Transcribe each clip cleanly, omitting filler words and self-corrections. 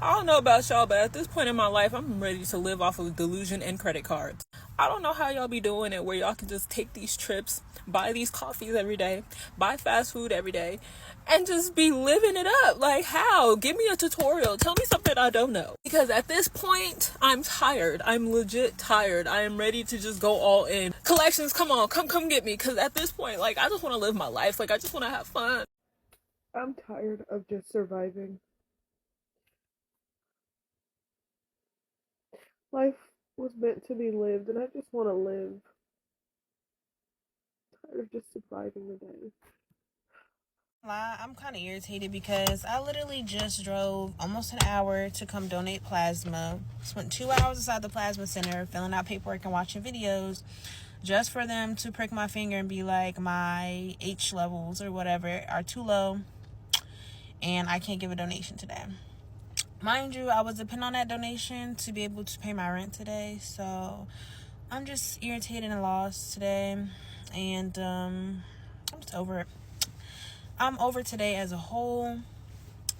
I don't know about y'all, but at this point in my life, I'm ready to live off of delusion and credit cards. I don't know how y'all be doing it where y'all can just take these trips, buy these coffees every day, buy fast food every day, and just be living it up. Like, how? Give me a tutorial. Tell me something I don't know. Because at this point, I'm tired. I'm legit tired. I am ready to just go all in. Collections, come on, come get me. Because at this point, like, I just want to live my life. Like, I just want to have fun. I'm tired of just surviving. Life was meant to be lived, and I just want to live. I'm tired of just surviving the day. I'm kind of irritated because I literally just drove almost an hour to come donate plasma. Spent 2 hours inside the plasma center filling out paperwork and watching videos just for them to prick my finger and be like, my H levels or whatever are too low and I can't give a donation today. Mind you, I was depending on that donation to be able to pay my rent today, so I'm just irritated and lost today, and I'm just over it. I'm over today as a whole.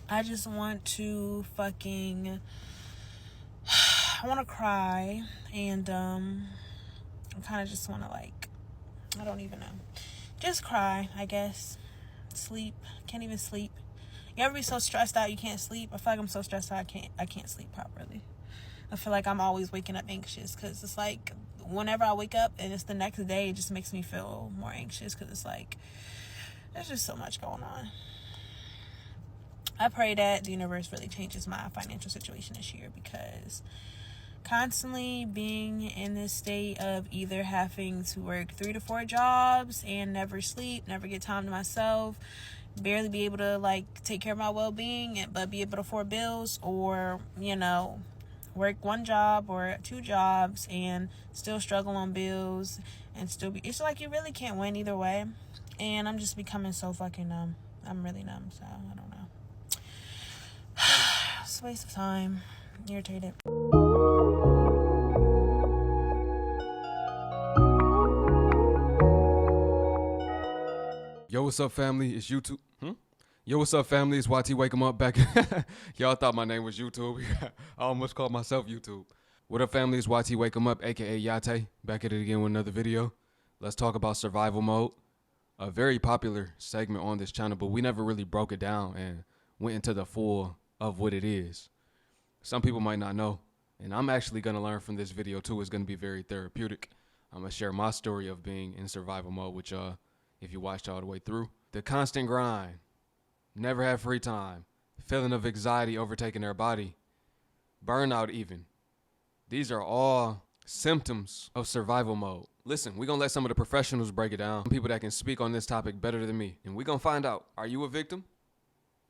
I just want to I want to cry, and I kind of just want to, like, I don't even know. Just cry, I guess. Sleep. Can't even sleep. You ever be so stressed out you can't sleep? I feel like I'm so stressed out I can't sleep properly. I feel like I'm always waking up anxious because it's like whenever I wake up and it's the next day, it just makes me feel more anxious because it's like there's just so much going on. I pray that the universe really changes my financial situation this year, because constantly being in this state of either having to work 3 to 4 jobs and never sleep, never get time to myself, barely be able to, like, take care of my well-being but be able to afford bills, or, you know, work 1 job or 2 jobs and still struggle on bills and still be, it's like you really can't win either way. And I'm just becoming so fucking numb. I'm really numb, so I don't know. It's a waste of time. Irritated. Yo, what's up, family? It's YouTube. Yo, what's up, family? It's YT Wake 'em Up back. Y'all thought my name was YouTube. I almost called myself YouTube. What up, family? It's YT Wake 'em Up, aka Yate. Back at it again with another video. Let's talk about survival mode. A very popular segment on this channel, but we never really broke it down and went into the full of what it is. Some people might not know, and I'm actually going to learn from this video too. It's going to be very therapeutic. I'm going to share my story of being in survival mode with y'all. If you watched all the way through, the constant grind, never have free time, feeling of anxiety overtaking their body, burnout even. These are all symptoms of survival mode. Listen, we're going to let some of the professionals break it down, people that can speak on this topic better than me. And we're going to find out, are you a victim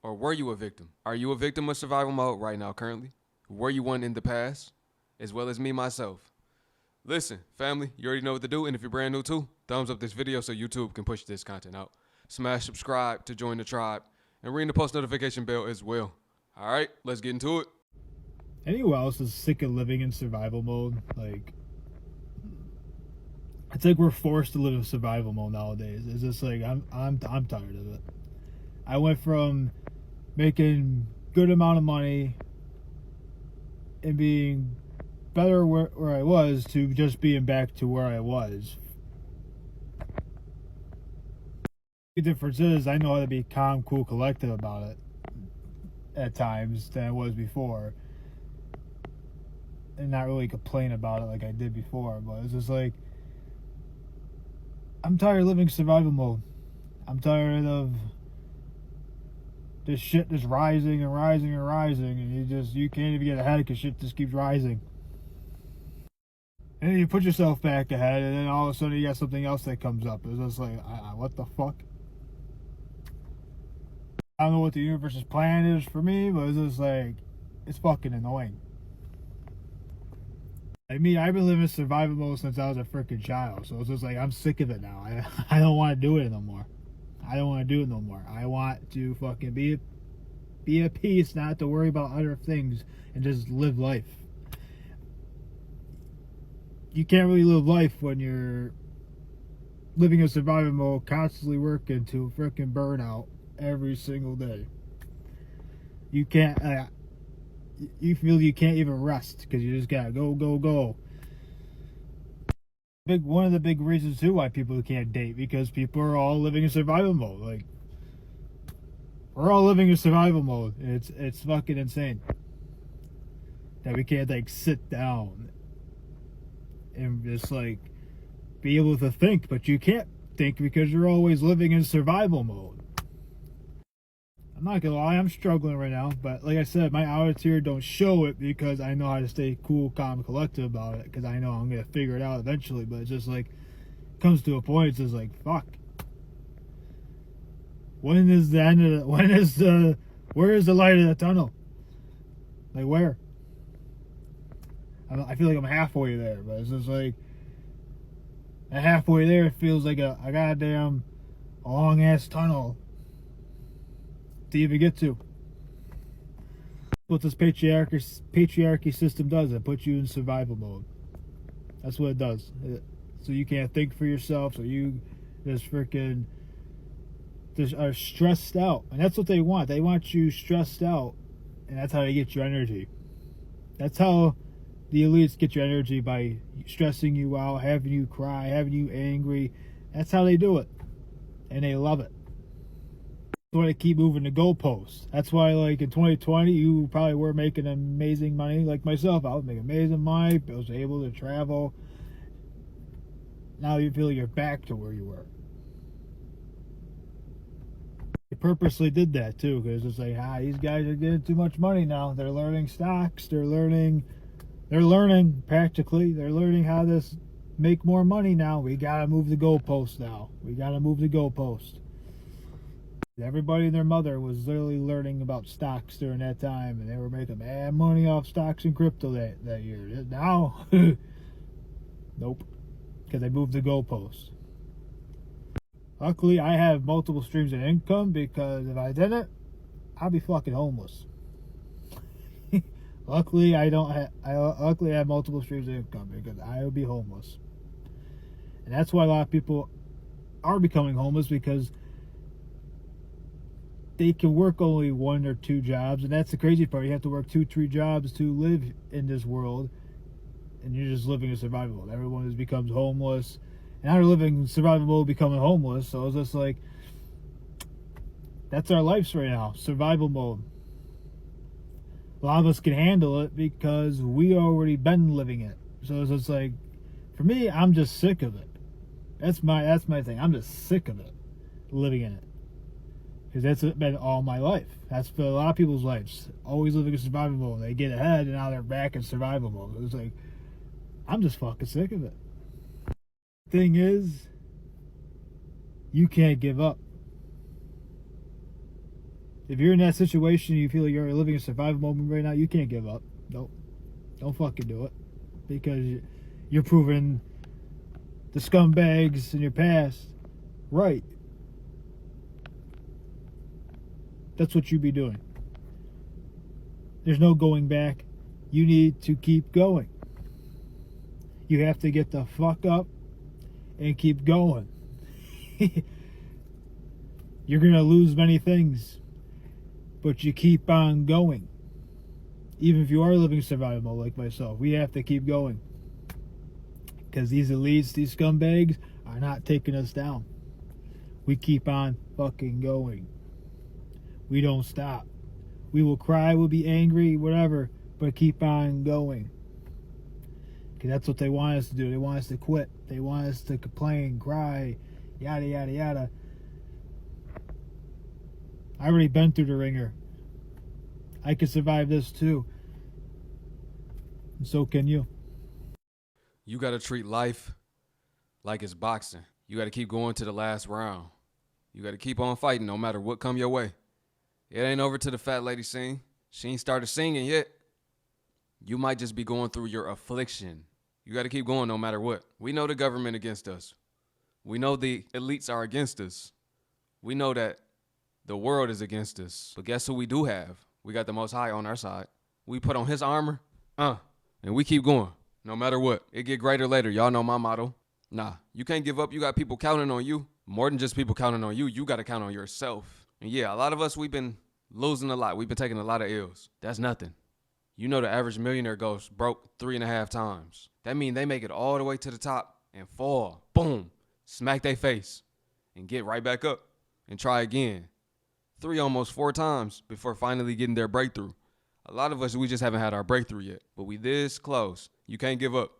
or were you a victim? Are you a victim of survival mode right now currently? Were you one in the past, as well as me myself? Listen, family, you already know what to do, and if you're brand new too, thumbs up this video so YouTube can push this content out. Smash subscribe to join the tribe, and ring the post notification bell as well. All right, let's get into it. Anyone else is sick of living in survival mode? Like, it's like we're forced to live in survival mode nowadays. It's just like I'm tired of it. I went from making good amount of money and being better where I was to just being back to where I was. The difference is I know how to be calm, cool, collected about it at times than I was before, and not really complain about it like I did before. But it's just like, I'm tired of living survival mode. I'm tired of this shit just rising and rising and rising, and you can't even get ahead because shit just keeps rising. And then you put yourself back ahead, and then all of a sudden you got something else that comes up. It's just like, what the fuck? I don't know what the universe's plan is for me, but it's just like, it's fucking annoying. I mean, I've been living survival mode since I was a freaking child, so it's just like, I'm sick of it now. I don't want to do it no more. I don't want to do it no more. I want to fucking be at peace, not to worry about other things, and just live life. You can't really live life when you're living in survival mode, constantly working to freaking burnout every single day. You can't you feel you can't even rest because you just gotta go, go, go. One of the big reasons too why people can't date, because people are all living in survival mode. Like, we're all living in survival mode. It's fucking insane that we can't like sit down and just like be able to think, but you can't think because you're always living in survival mode. I'm not gonna lie, I'm struggling right now, but like I said, my attitude don't show it because I know how to stay cool, calm, and collected about it, because I know I'm gonna figure it out eventually. But it's just like, it comes to a point, it's just like, fuck. When is the end of the, where is the light of the tunnel? Like, where? I feel like I'm halfway there, but it's just like, at halfway there, it feels like a goddamn long ass tunnel to even get to. What this patriarchy system does, it puts you in survival mode. That's what it does. So you can't think for yourself, so you just freaking just are stressed out. And that's what they want. They want you stressed out, and that's how they get your energy. That's how the elites get your energy, by stressing you out, having you cry, having you angry. That's how they do it. And they love it. That's why they keep moving the goalposts. That's why, like, in 2020, you probably were making amazing money. Like myself, I was making amazing money. I was able to travel. Now you feel you're back to where you were. They purposely did that, too, because it's like, these guys are getting too much money now. They're learning stocks. They're learning practically. They're learning how to make more money now. We gotta move the goalpost now. We gotta move the goalpost. Everybody and their mother was literally learning about stocks during that time, and they were making mad money off stocks and crypto that year. Now, nope, because they moved the goalpost. Luckily, I have multiple streams of income, because if I didn't, I'd be fucking homeless. Luckily, I have multiple streams of income, because I would be homeless. And that's why a lot of people are becoming homeless, because they can work only 1 or 2 jobs. And that's the crazy part. You have to work 2-3 jobs to live in this world, and you're just living in survival mode. Everyone just becomes homeless. And now they're living in survival mode, becoming homeless. So it's just like, that's our lives right now, survival mode. A lot of us can handle it because we already been living it. So it's just like, for me, I'm just sick of it. That's my thing. I'm just sick of it, living in it. Because that's been all my life. That's been a lot of people's lives. Always living in survival mode. They get ahead, and now they're back in survival mode. It's like, I'm just fucking sick of it. Thing is, you can't give up. If you're in that situation, you feel like you're living in survival mode right now, you can't give up. Nope. Don't fucking do it. Because you're proving the scumbags in your past right. That's what you be doing. There's no going back. You need to keep going. You have to get the fuck up and keep going. You're going to lose many things, but you keep on going. Even if you are living survival mode like myself, we have to keep going. Because these elites, these scumbags, are not taking us down. We keep on fucking going. We don't stop. We will cry, we'll be angry, whatever, but keep on going. Because that's what they want us to do. They want us to quit. They want us to complain, cry, yada, yada, yada. I already been through the ringer. I can survive this too. And so can you. You got to treat life like it's boxing. You got to keep going to the last round. You got to keep on fighting no matter what come your way. It ain't over till the fat lady sing. She ain't started singing yet. You might just be going through your affliction. You got to keep going no matter what. We know the government against us. We know the elites are against us. We know that the world is against us. But guess who we do have? We got the Most High on our side. We put on his armor, and we keep going no matter what. It get greater later. Y'all know my motto. Nah, you can't give up. You got people counting on you. More than just people counting on you, you got to count on yourself. And yeah, a lot of us, we've been losing a lot. We've been taking a lot of L's. That's nothing. You know the average millionaire goes broke 3.5 times. That means they make it all the way to the top and fall, boom, smack their face, and get right back up and try again. 3, almost 4 times before finally getting their breakthrough. A lot of us, we just haven't had our breakthrough yet, but we this close. You can't give up.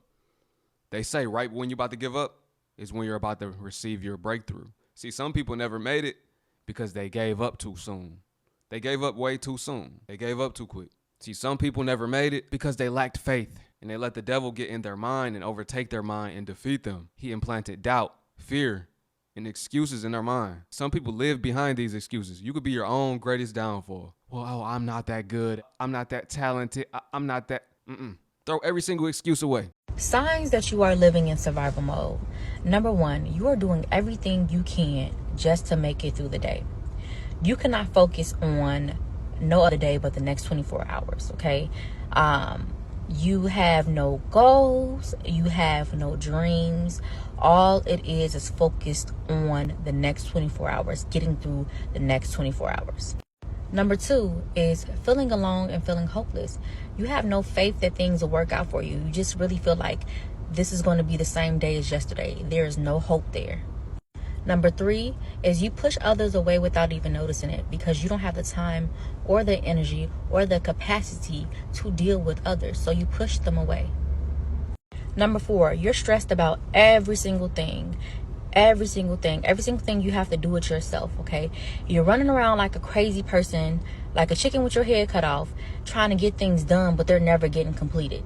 They say right when you're about to give up is when you're about to receive your breakthrough. See, some people never made it because they gave up too soon. They gave up way too soon. They gave up too quick. See, some people never made it because they lacked faith and they let the devil get in their mind and overtake their mind and defeat them. He implanted doubt, fear, and excuses in their mind. Some people live behind these excuses. You could be your own greatest downfall. Well, I'm not that good. I'm not that talented. I'm not that. Throw every single excuse away. Signs that you are living in survival mode. Number 1, you are doing everything you can just to make it through the day. You cannot focus on no other day but the next 24 hours, okay? You have no goals. You have no dreams. All it is focused on the next 24 hours, getting through the next 24 hours. Number 2 is feeling alone and feeling hopeless. You have no faith that things will work out for you. You just really feel like this is going to be the same day as yesterday. There is no hope there. Number 3 is you push others away without even noticing it because you don't have the time or the energy or the capacity to deal with others. So you push them away. Number 4, you're stressed about every single thing. Every single thing you have to do it yourself, okay? You're running around like a crazy person, like a chicken with your head cut off, trying to get things done, but they're never getting completed.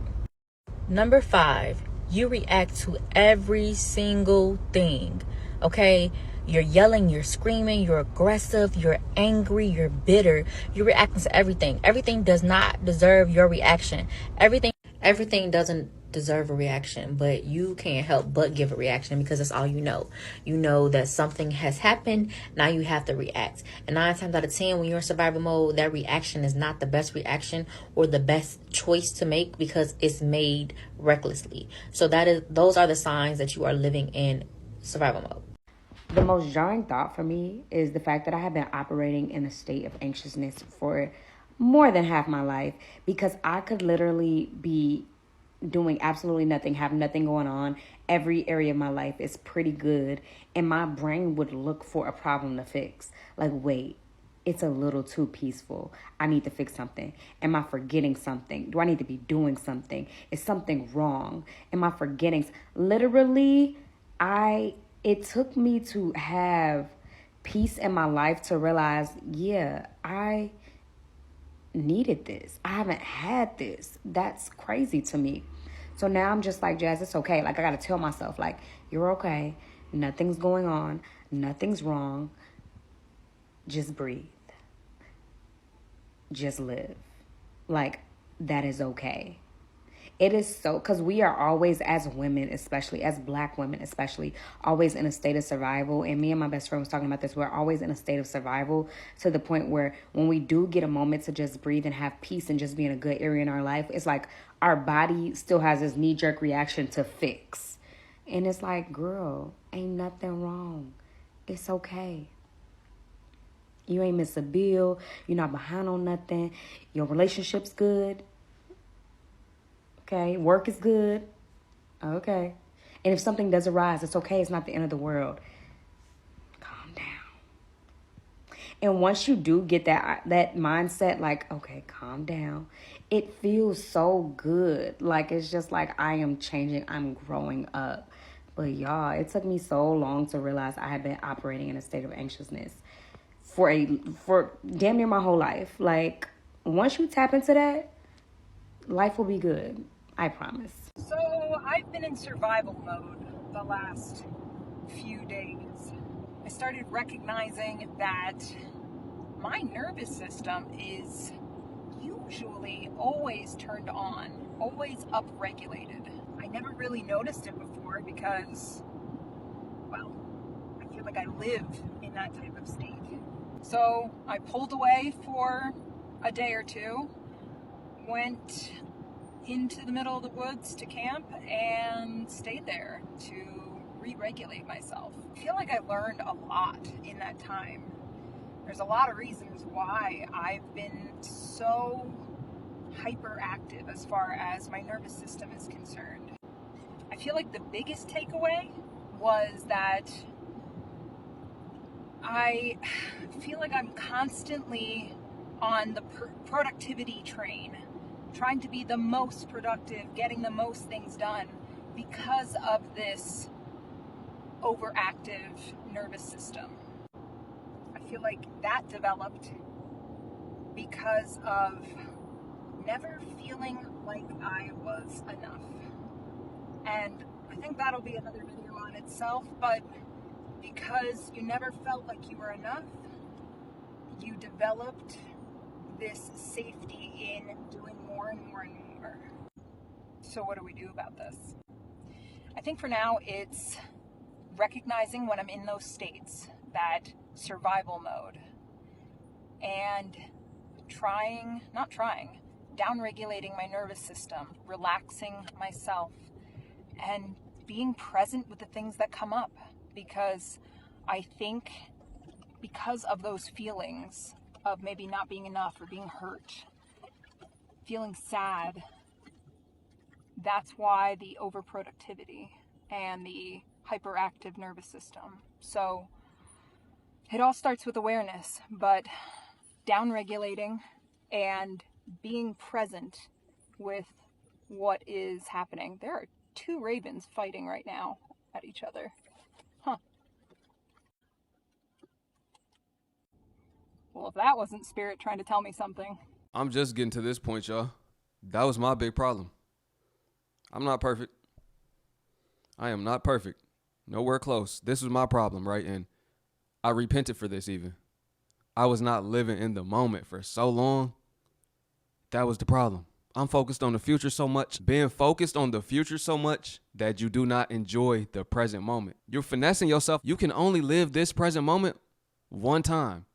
Number 5, you react to every single thing, okay? You're yelling, you're screaming, you're aggressive, you're angry, you're bitter. You're reacting to everything. Everything does not deserve your reaction. Everything doesn't deserve a reaction, but you can't help but give a reaction because that's all you know. You know that something has happened, now you have to react. And 9 times out of 10, when you're in survival mode, that reaction is not the best reaction or the best choice to make because it's made recklessly. So those are the signs that you are living in survival mode. The most jarring thought for me is the fact that I have been operating in a state of anxiousness for more than half my life because I could literally be doing absolutely nothing, have nothing going on. Every area of my life is pretty good. And my brain would look for a problem to fix. Like, wait, it's a little too peaceful. I need to fix something. Am I forgetting something? Do I need to be doing something? Is something wrong? Am I forgetting? Literally, it took me to have peace in my life to realize, yeah, I needed this. I haven't had this. That's crazy to me. So now I'm just like, Jazz, it's okay. Like, I got to tell myself, like, you're okay. Nothing's going on. Nothing's wrong. Just breathe. Just live. Like, that is okay. It is so, because we are always, as women, especially as Black women, especially, always in a state of survival. And me and my best friend was talking about this. We're always in a state of survival to the point where when we do get a moment to just breathe and have peace and just be in a good area in our life, it's like our body still has this knee-jerk reaction to fix. And it's like, girl, ain't nothing wrong. It's okay. You ain't miss a bill. You're not behind on nothing. Your relationship's good. Okay, work is good. Okay. And if something does arise, it's okay. It's not the end of the world. Calm down. And once you do get that mindset, like, okay, calm down, it feels so good. Like, it's just like I am changing. I'm growing up. But y'all, it took me so long to realize I had been operating in a state of anxiousness for damn near my whole life. Like, once you tap into that, life will be good. I promise. So I've been in survival mode the last few days. I started recognizing that my nervous system is usually always turned on, always upregulated. I never really noticed it before because, well, I feel like I live in that type of state. So I pulled away for a day or two, went into the middle of the woods to camp and stayed there to re-regulate myself. I feel like I learned a lot in that time. There's a lot of reasons why I've been so hyperactive as far as my nervous system is concerned. I feel like the biggest takeaway was that I feel like I'm constantly on the productivity train, trying to be the most productive, getting the most things done because of this overactive nervous system. I feel like that developed because of never feeling like I was enough. And I think that'll be another video on itself, but because you never felt like you were enough, you developed this safety in doing more and more and more. So what do we do about this? I think for now it's recognizing when I'm in those states, that survival mode, and down-regulating my nervous system, relaxing myself, and being present with the things that come up. Because I think because of those feelings of maybe not being enough or being hurt, feeling sad, that's why the overproductivity and the hyperactive nervous system. So it all starts with awareness, but down-regulating and being present with what is happening. There are two ravens fighting right now at each other. Well, if that wasn't spirit trying to tell me something. I'm just getting to this point, y'all. That was my big problem. I'm not perfect. I am not perfect. Nowhere close. This was my problem, right? And I repented for this even. I was not living in the moment for so long. That was the problem. I'm focused on the future so much. Being focused on the future so much that you do not enjoy the present moment. You're finessing yourself. You can only live this present moment one time.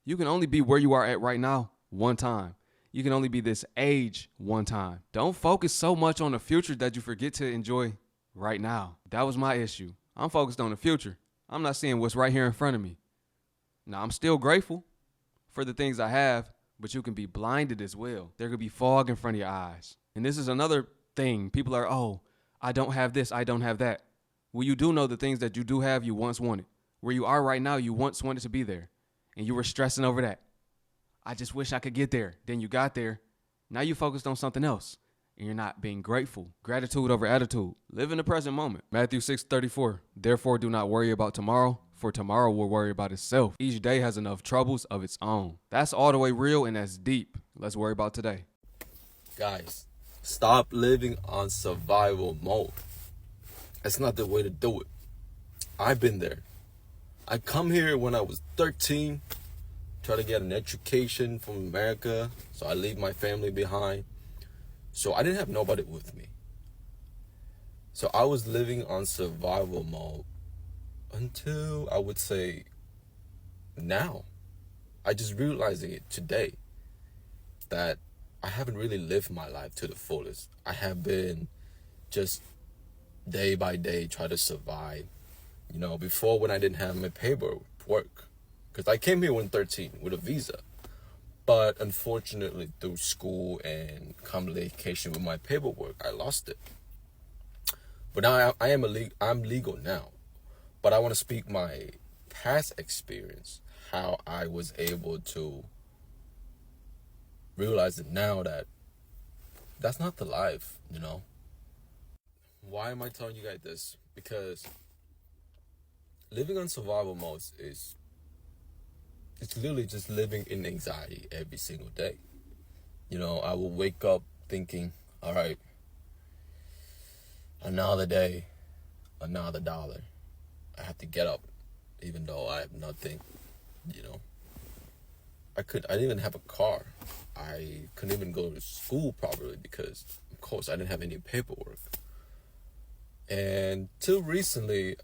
You can only be where you are at right now one time. You can only be this age one time. Don't focus so much on the future that you forget to enjoy right now. That was my issue. I'm focused on the future. I'm not seeing what's right here in front of me. Now, I'm still grateful for the things I have, but you can be blinded as well. There could be fog in front of your eyes. And this is another thing. People are, oh, I don't have this, I don't have that. Well, you do know the things that you do have, you once wanted. Where you are right now, you once wanted to be there. And you were stressing over that. I just wish I could get there. Then you got there. Now you focused on something else. And you're not being grateful. Gratitude over attitude. Live in the present moment. Matthew 6:34. Therefore do not worry about tomorrow, for tomorrow will worry about itself. Each day has enough troubles of its own. That's all the way real and that's deep. Let's worry about today. Guys, stop living on survival mode. That's not the way to do it. I've been there. I come here when I was 13, try to get an education from America, so I leave my family behind. So I didn't have nobody with me. So I was living on survival mode until, I would say, now. I just realizing it today that I haven't really lived my life to the fullest. I have been just day by day try to survive. You know, before when I didn't have my paperwork, because I came here when 13 with a visa. But unfortunately, through school and complication with my paperwork, I lost it. But now I'm legal now. But I want to speak my past experience, how I was able to realize it now that that's not the life, you know. Why am I telling you guys this? Because living on survival mode it's literally just living in anxiety every single day. You know, I will wake up thinking, all right, another day, another dollar. I have to get up, even though I have nothing, you know. I didn't even have a car. I couldn't even go to school properly because, of course, I didn't have any paperwork. And till recently,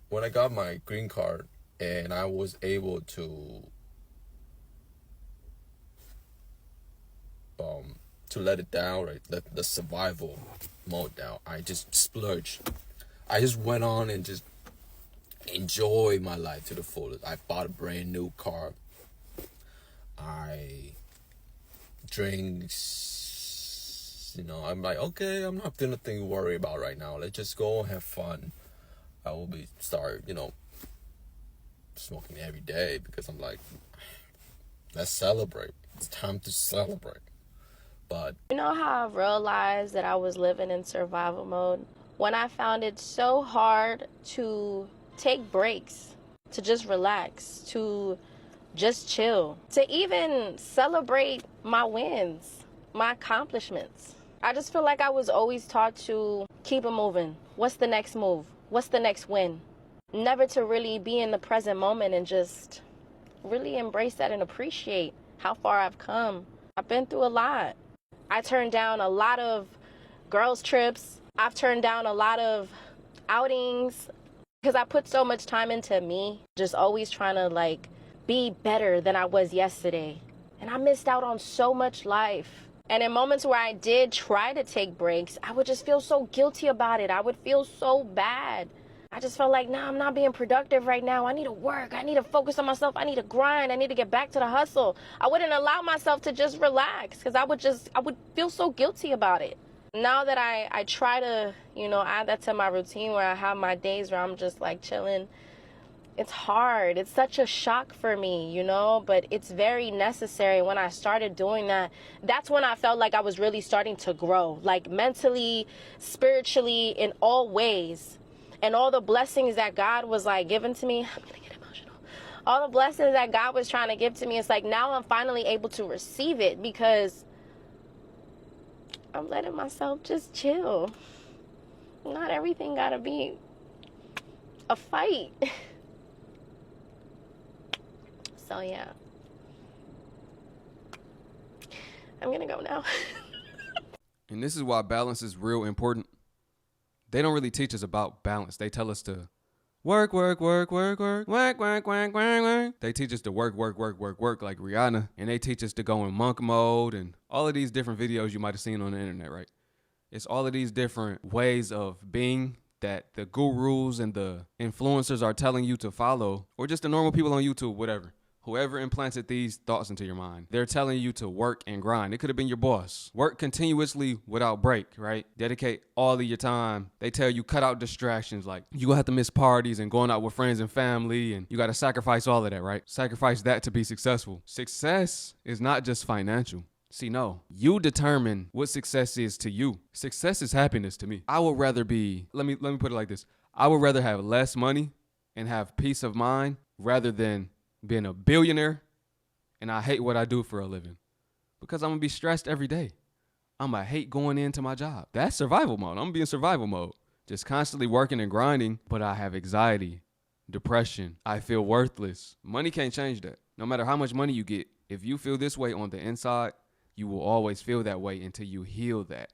when I got my green card and I was able to let it down, right? Let the survival mode down. I just splurged. I just went on and just enjoy my life to the fullest. I bought a brand new car. I drank you know, I'm like, okay, I'm not feeling anything to worry about right now. Let's just go and have fun. I will start, you know, smoking every day because I'm like, let's celebrate. It's time to celebrate. But you know how I realized that I was living in survival mode? When I found it so hard to take breaks, to just relax, to just chill, to even celebrate my wins, my accomplishments. I just feel like I was always taught to keep it moving. What's the next move? What's the next win? Never to really be in the present moment and just really embrace that and appreciate how far I've come. I've been through a lot. I turned down a lot of girls' trips. I've turned down a lot of outings because I put so much time into me, just always trying to like be better than I was yesterday. And I missed out on so much life. And in moments where I did try to take breaks, I would just feel so guilty about it. I would feel so bad. I just felt like, nah, I'm not being productive right now. I need to work. I need to focus on myself. I need to grind. I need to get back to the hustle. I wouldn't allow myself to just relax because I would feel so guilty about it. Now that I try to, you know, add that to my routine where I have my days where I'm just like chilling, it's hard. It's such a shock for me, you know, but it's very necessary. When I started doing that, that's when I felt like I was really starting to grow, like mentally, spiritually, in all ways. And all the blessings that God was like giving to me, I'm gonna get emotional. All the blessings that God was trying to give to me, it's like now I'm finally able to receive it because I'm letting myself just chill. Not everything gotta be a fight. So yeah, I'm gonna go now. And this is why balance is real important. They don't really teach us about balance. They tell us to work, work, work, work, work, work, work, work, work, work. They teach us to work, work, work, work, work like Rihanna. And they teach us to go in monk mode and all of these different videos you might have seen on the internet, right? It's all of these different ways of being that the gurus and the influencers are telling you to follow, or just the normal people on YouTube, whatever. Whoever implanted these thoughts into your mind, they're telling you to work and grind. It could have been your boss. Work continuously without break, right? Dedicate all of your time. They tell you cut out distractions, like you gonna have to miss parties and going out with friends and family, and you gotta sacrifice all of that, right? Sacrifice that to be successful. Success is not just financial. See, no, you determine what success is to you. Success is happiness to me. I would rather be, let me put it like this. I would rather have less money and have peace of mind rather than being a billionaire and I hate what I do for a living because I'm gonna be stressed every day. I'm gonna hate going into my job. That's survival mode. I'm gonna be in survival mode, just constantly working and grinding, but I have anxiety, depression. I feel worthless. Money can't change that. No matter how much money you get, if you feel this way on the inside, you will always feel that way until you heal that.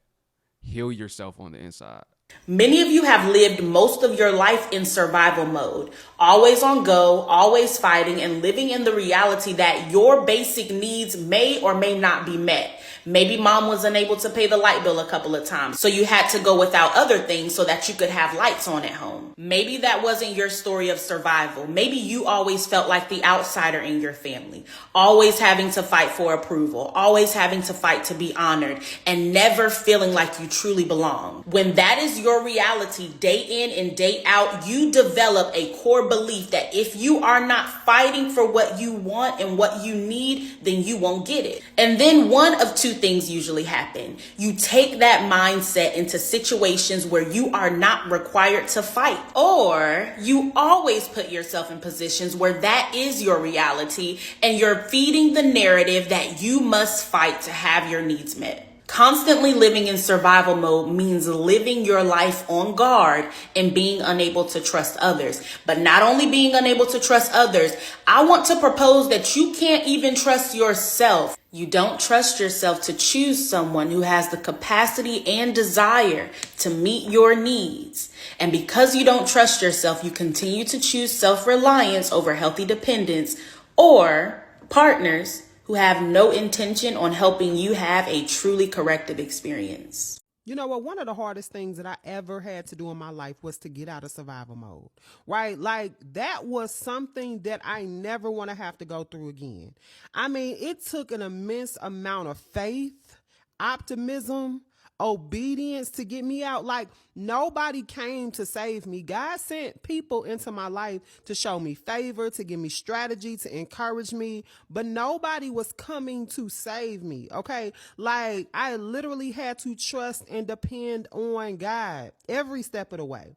Heal yourself on the inside. Many of you have lived most of your life in survival mode, always on go, always fighting, and living in the reality that your basic needs may or may not be met. Maybe mom was unable to pay the light bill a couple of times, so you had to go without other things so that you could have lights on at home. Maybe that wasn't your story of survival. Maybe you always felt like the outsider in your family, always having to fight for approval, always having to fight to be honored, and never feeling like you truly belong. When that is your reality day in and day out, you develop a core belief that if you are not fighting for what you want and what you need, then you won't get it. And then one of two things usually happen. You take that mindset into situations where you are not required to fight, or you always put yourself in positions where that is your reality and you're feeding the narrative that you must fight to have your needs met. Constantly living in survival mode means living your life on guard and being unable to trust others. But not only being unable to trust others, I want to propose that you can't even trust yourself. You don't trust yourself to choose someone who has the capacity and desire to meet your needs. And because you don't trust yourself, you continue to choose self-reliance over healthy dependence or partners who have no intention on helping you have a truly corrective experience. You know what? One of the hardest things that I ever had to do in my life was to get out of survival mode, right? Like that was something that I never want to have to go through again. I mean, it took an immense amount of faith, optimism, obedience to get me out. Like, nobody came to save me. God sent people into my life to show me favor, to give me strategy, to encourage me, but nobody was coming to save me. Okay. Like, I literally had to trust and depend on God every step of the way.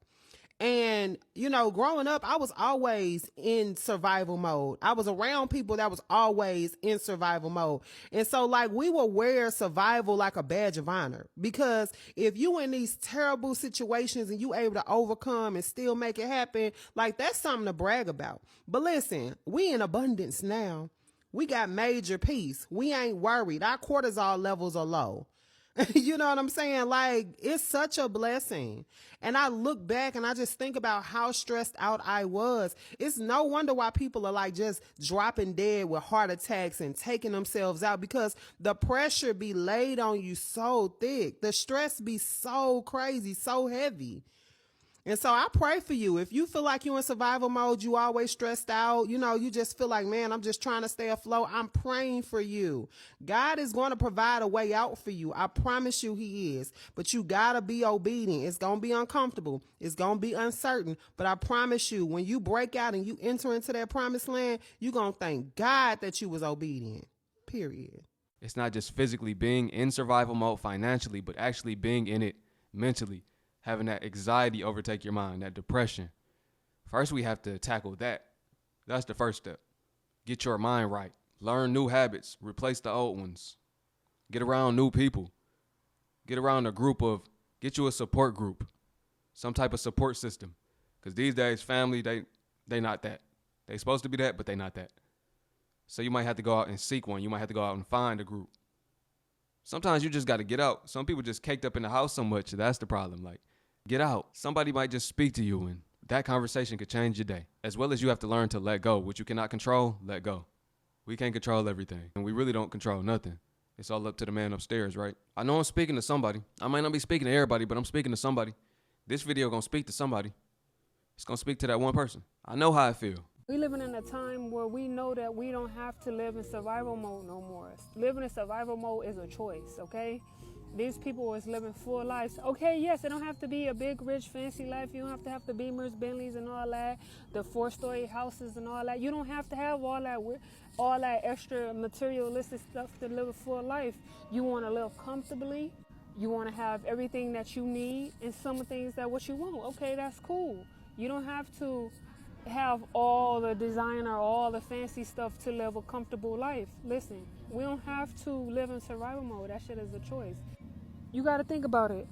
And, you know, growing up, I was always in survival mode. I was around people that was always in survival mode. And so, like, we will wear survival like a badge of honor, because if you in these terrible situations and you able to overcome and still make it happen, like, that's something to brag about. But listen, we in abundance now. We got major peace. We ain't worried. Our cortisol levels are low. You know what I'm saying? Like, it's such a blessing. And I look back and I just think about how stressed out I was. It's no wonder why people are like just dropping dead with heart attacks and taking themselves out, because the pressure be laid on you so thick. The stress be so crazy, so heavy. And so I pray for you. If you feel like you're in survival mode, you always stressed out, you know, you just feel like, man, I'm just trying to stay afloat. I'm praying for you. God is going to provide a way out for you. I promise you he is. But you got to be obedient. It's going to be uncomfortable. It's going to be uncertain. But I promise you, when you break out and you enter into that promised land, you're going to thank God that you was obedient. Period. It's not just physically being in survival mode financially, but actually being in it mentally. Having that anxiety overtake your mind, that depression. First, we have to tackle that. That's the first step. Get your mind right. Learn new habits. Replace the old ones. Get around new people. Get around get you a support group. Some type of support system. Because these days, family, they not that. They supposed to be that, but they not that. So you might have to go out and seek one. You might have to go out and find a group. Sometimes you just got to get out. Some people just caked up in the house so much. That's the problem. Like, get out. Somebody might just speak to you, and that conversation could change your day. As well as you have to learn to let go. What you cannot control, let go. We can't control everything, and we really don't control nothing. It's all up to the man upstairs, right? I know I'm speaking to somebody. I might not be speaking to everybody, but I'm speaking to somebody. This video gonna speak to somebody. It's gonna speak to that one person. I know how I feel. We living in a time where we know that we don't have to live in survival mode no more. Living in survival mode is a choice, okay? These people is living full lives. Okay, yes, it don't have to be a big, rich, fancy life. You don't have to have the Beamers, Bentleys, and all that, the 4-story houses and all that. You don't have to have all that extra materialistic stuff to live a full life. You want to live comfortably. You want to have everything that you need and some things that what you want. Okay, that's cool. You don't have to have all the designer, all the fancy stuff to live a comfortable life. Listen, we don't have to live in survival mode. That shit is a choice. You got to think about it.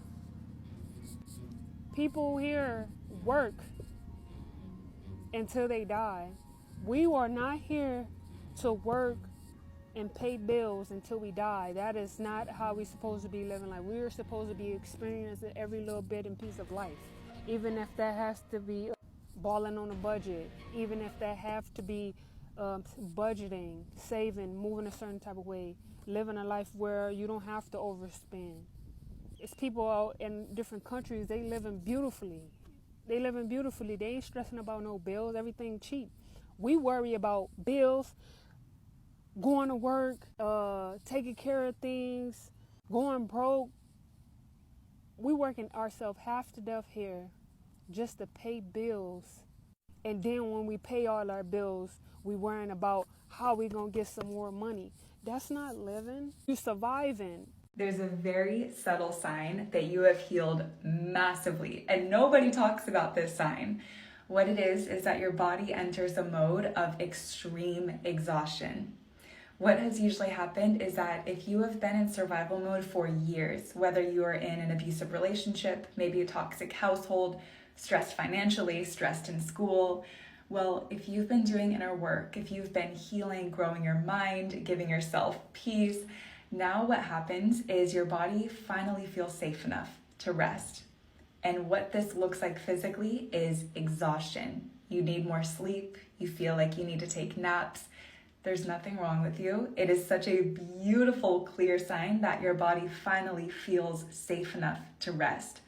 People here work until they die. We are not here to work and pay bills until we die. That is not how we're supposed to be living life. We are supposed to be experiencing every little bit and piece of life, even if that has to be balling on a budget, even if that have to be budgeting, saving, moving a certain type of way, living a life where you don't have to overspend. It's people out in different countries, they living beautifully. They living beautifully. They ain't stressing about no bills, everything cheap. We worry about bills, going to work, taking care of things, going broke. We working ourselves half to death here just to pay bills. And then when we pay all our bills, we worrying about how we gonna get some more money. That's not living. You surviving. There's a very subtle sign that you have healed massively, and nobody talks about this sign. What it is that your body enters a mode of extreme exhaustion. What has usually happened is that if you have been in survival mode for years, whether you are in an abusive relationship, maybe a toxic household, stressed financially, stressed in school, well, if you've been doing inner work, if you've been healing, growing your mind, giving yourself peace, now what happens is your body finally feels safe enough to rest. And what this looks like physically is exhaustion. You need more sleep. You feel like you need to take naps. There's nothing wrong with you. It is such a beautiful, clear sign that your body finally feels safe enough to rest.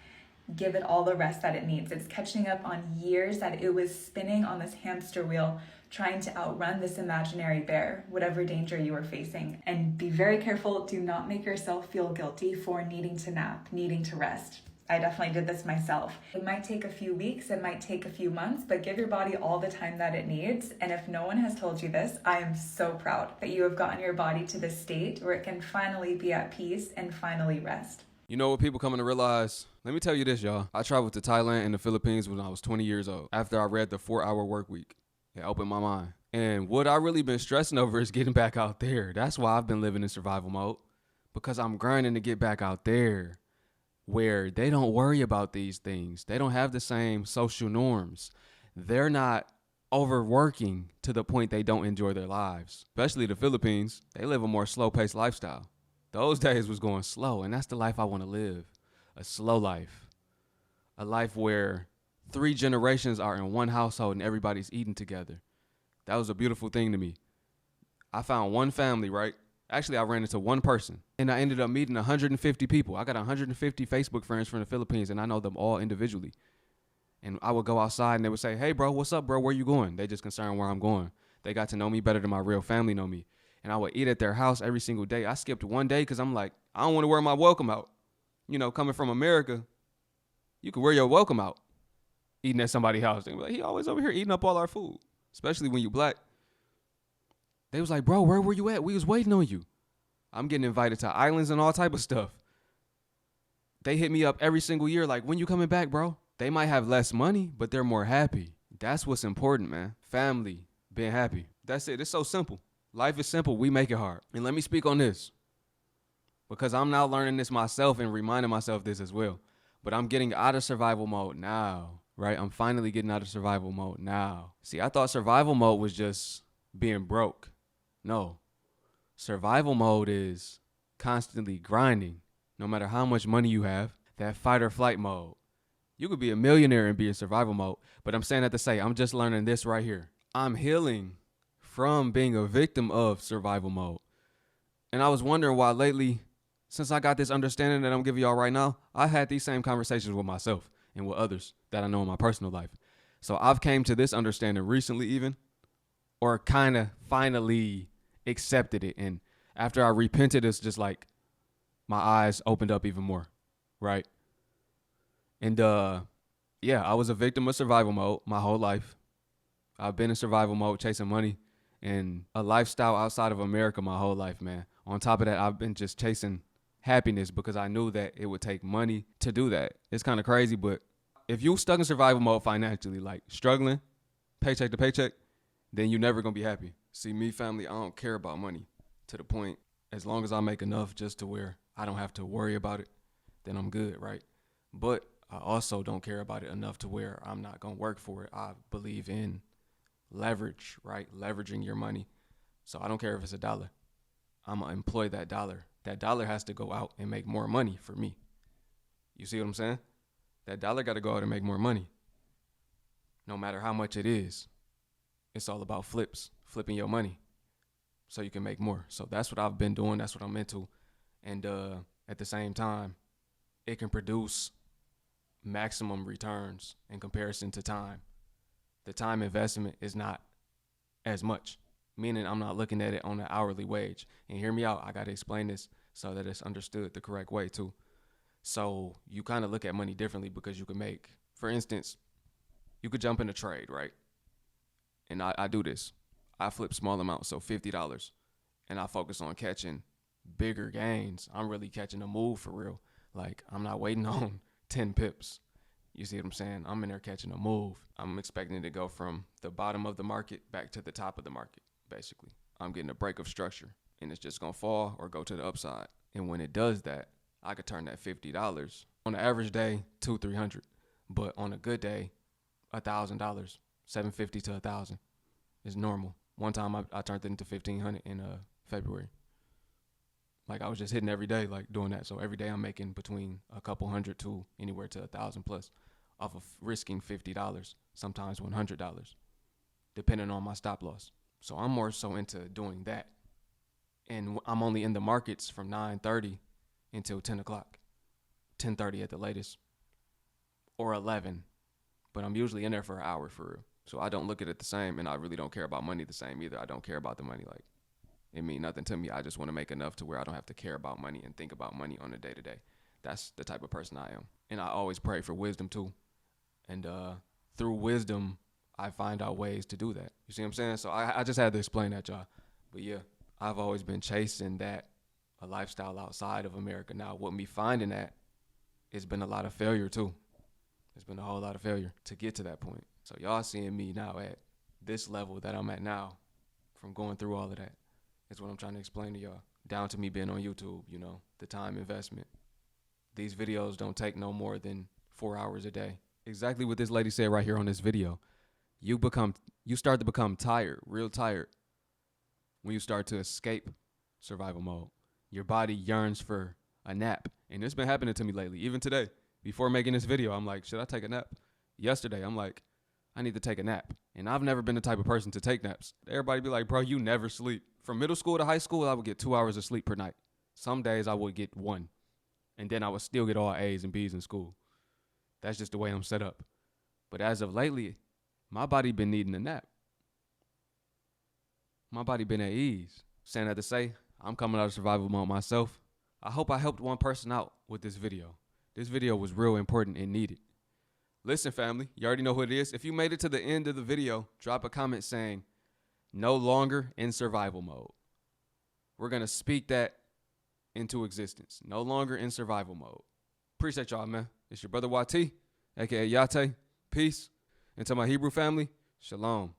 Give it all the rest that it needs. It's catching up on years that it was spinning on this hamster wheel, trying to outrun this imaginary bear, whatever danger you are facing. And be very careful, do not make yourself feel guilty for needing to nap, needing to rest. I definitely did this myself. It might take a few weeks, it might take a few months, but give your body all the time that it needs. And if no one has told you this, I am so proud that you have gotten your body to this state where it can finally be at peace and finally rest. You know what people coming to realize? Let me tell you this, y'all. I traveled to Thailand and the Philippines when I was 20 years old. After I read the 4-Hour Work Week, it opened my mind. And what I really been stressing over is getting back out there. That's why I've been living in survival mode, because I'm grinding to get back out there, where they don't worry about these things. They don't have the same social norms. They're not overworking to the point they don't enjoy their lives. Especially the Philippines, they live a more slow-paced lifestyle. Those days was going slow, and that's the life I want to live. A slow life. A life where 3 generations are in one household and everybody's eating together. That was a beautiful thing to me. I found one family, right? Actually, I ran into one person, and I ended up meeting 150 people. I got 150 Facebook friends from the Philippines, and I know them all individually. And I would go outside, and they would say, "Hey, bro, what's up, bro? Where you going?" They just concerned where I'm going. They got to know me better than my real family know me. And I would eat at their house every single day. I skipped one day because I'm like, I don't want to wear my welcome out. You know, coming from America, you can wear your welcome out eating at somebody's house. They be like, he always over here eating up all our food, especially when you black. They was like, "Bro, where were you at? We was waiting on you." I'm getting invited to islands and all type of stuff. They hit me up every single year like, "When you coming back, bro?" They might have less money, but they're more happy. That's what's important, man. Family, being happy. That's it. It's so simple. Life is simple. We make it hard. And let me speak on this, because I'm now learning this myself and reminding myself this as well. But I'm getting out of survival mode now, right? I'm finally getting out of survival mode now. See, I thought survival mode was just being broke. No. Survival mode is constantly grinding, no matter how much money you have. That fight or flight mode. You could be a millionaire and be in survival mode, but I'm saying that to say, I'm just learning this right here. I'm healing from being a victim of survival mode. And I was wondering why lately, since I got this understanding that I'm giving y'all right now, I had these same conversations with myself and with others that I know in my personal life. So I've came to this understanding recently even, or kind of finally accepted it. And after I repented, it's just like my eyes opened up even more, right? And yeah, I was a victim of survival mode my whole life. I've been in survival mode, chasing money and a lifestyle outside of America my whole life, man. On top of that, I've been just chasing happiness because I knew that it would take money to do that. It's kind of crazy, but if you stuck in survival mode financially, like struggling, paycheck to paycheck, then you're never going to be happy. See, me, family, I don't care about money to the point, as long as I make enough just to where I don't have to worry about it, then I'm good, right? But I also don't care about it enough to where I'm not going to work for it. I believe in leverage, right? Leveraging your money. So I don't care if it's $1. I'm going to employ that dollar. That dollar has to go out and make more money for me. You see what I'm saying? That dollar got to go out and make more money. No matter how much it is. It's all about flipping your money so you can make more. So that's what I've been doing. That's what I'm into. And at the same time, it can produce maximum returns in comparison to time. The time investment is not as much, meaning I'm not looking at it on an hourly wage. And hear me out, I got to explain this so that it's understood the correct way too. So you kind of look at money differently because you can make, for instance, you could jump in a trade, right? And I do this. I flip small amounts, so $50, and I focus on catching bigger gains. I'm really catching a move for real. Like, I'm not waiting on 10 pips. You see what I'm saying? I'm in there catching a move. I'm expecting it to go from the bottom of the market back to the top of the market, basically. I'm getting a break of structure, and it's just going to fall or go to the upside. And when it does that, I could turn that $50 on an average day to $300, but on a good day, $1,000, $750 to $1,000 is normal. One time I turned it into $1,500 in February. Like, I was just hitting every day, like doing that. So every day I'm making between a couple hundred to anywhere to $1,000 plus off of risking $50, sometimes $100, depending on my stop loss. So I'm more so into doing that. And I'm only in the markets from 9:30 until 10 o'clock, 10:30 at the latest, or 11. But I'm usually in there for an hour for real. So I don't look at it the same, and I really don't care about money the same either. I don't care about the money. Like, it mean nothing to me. I just want to make enough to where I don't have to care about money and think about money on a day-to-day. That's the type of person I am. And I always pray for wisdom too. And through wisdom, I find out ways to do that. You see what I'm saying? So I just had to explain that, y'all. But yeah, I've always been chasing that, a lifestyle outside of America. Now, with me finding that, it's been a lot of failure too. It's been a whole lot of failure to get to that point. So y'all seeing me now at this level that I'm at now from going through all of that is what I'm trying to explain to y'all. Down to me being on YouTube, you know, the time investment. These videos don't take no more than 4 hours a day. Exactly what this lady said right here on this video. You start to become tired, real tired, when you start to escape survival mode. Your body yearns for a nap. And it's been happening to me lately. Even today, before making this video, I'm like, should I take a nap? Yesterday, I'm like, I need to take a nap. And I've never been the type of person to take naps. Everybody be like, bro, you never sleep. From middle school to high school, I would get 2 hours of sleep per night. Some days I would get 1. And then I would still get all A's and B's in school. That's just the way I'm set up. But as of lately, my body been needing a nap. My body been at ease. Saying that to say, I'm coming out of survival mode myself. I hope I helped one person out with this video. This video was real important and needed. Listen, family, you already know who it is. If you made it to the end of the video, drop a comment saying, no longer in survival mode. We're going to speak that into existence. No longer in survival mode. Appreciate y'all, man. It's your brother YT, aka Yate. Peace. And to my Hebrew family, shalom.